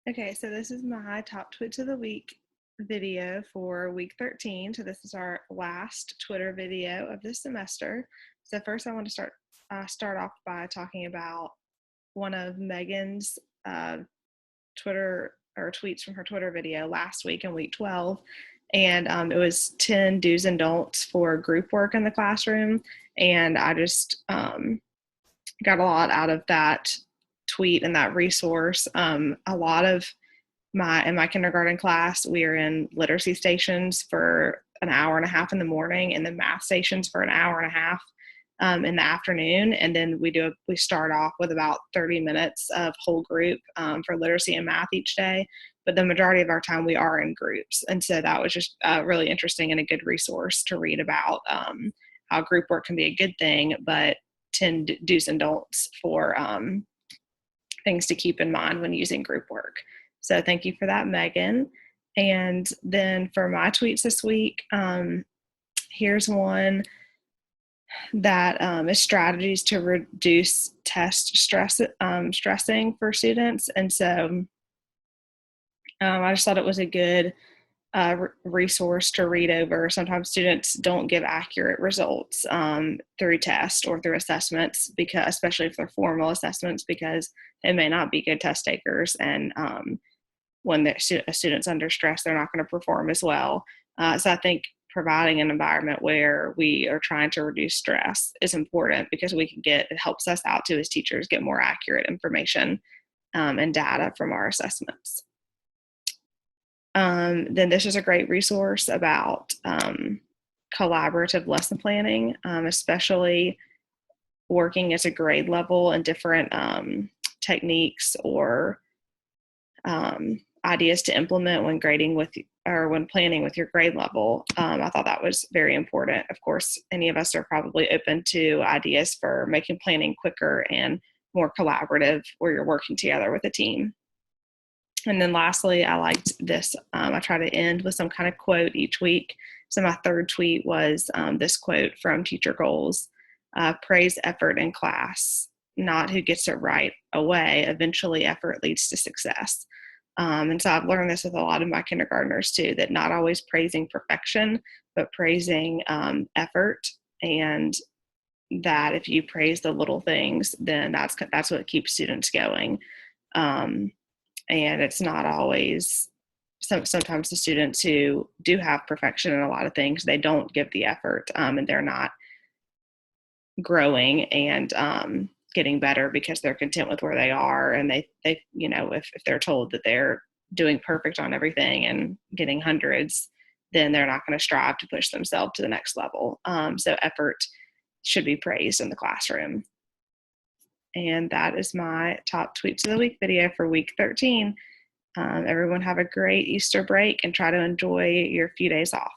Okay, so this is my top tweets of the week video for week 13. So this is our last Twitter video of this semester. So first I want to start off by talking about one of Megan's Twitter or tweets from her Twitter video last week in week 12. And it was 10 do's and don'ts for group work in the classroom. And I just got a lot out of that tweet and that resource. A lot of in my kindergarten class, we are in literacy stations for an hour and a half in the morning, and then math stations for an hour and a half in the afternoon. And then we start off with about 30 minutes of whole group for literacy and math each day. But the majority of our time we are in groups. And so that was just really interesting and a good resource to read about how group work can be a good thing, but 10 do's and don'ts for things to keep in mind when using group work. So thank you for that, Megan. And then for my tweets this week, here's one that is strategies to reduce test stressing for students. And so I just thought it was a good resource to read over. Sometimes students don't give accurate results through tests or through assessments, because especially if they're formal assessments, because they may not be good test takers. And when a student's under stress, they're not going to perform as well. So I think providing an environment where we are trying to reduce stress is important, because it helps us out too as teachers get more accurate information and data from our assessments. Then this is a great resource about collaborative lesson planning, especially working as a grade level and different techniques or ideas to implement when when planning with your grade level. I thought that was very important. Of course, any of us are probably open to ideas for making planning quicker and more collaborative, where you're working together with a team. And then lastly, I liked this. I try to end with some kind of quote each week. So my third tweet was this quote from Teacher Goals: praise effort in class, not who gets it right away. Eventually, effort leads to success. And so I've learned this with a lot of my kindergartners too, that not always praising perfection, but praising effort, and that if you praise the little things, then that's what keeps students going. And it's not always, sometimes the students who do have perfection in a lot of things, they don't give the effort, and they're not growing and getting better because they're content with where they are. And they if they're told that they're doing perfect on everything and getting hundreds, then they're not going to strive to push themselves to the next level. So effort should be praised in the classroom. And that is my top tweets of the week video for week 13. Everyone have a great Easter break and try to enjoy your few days off.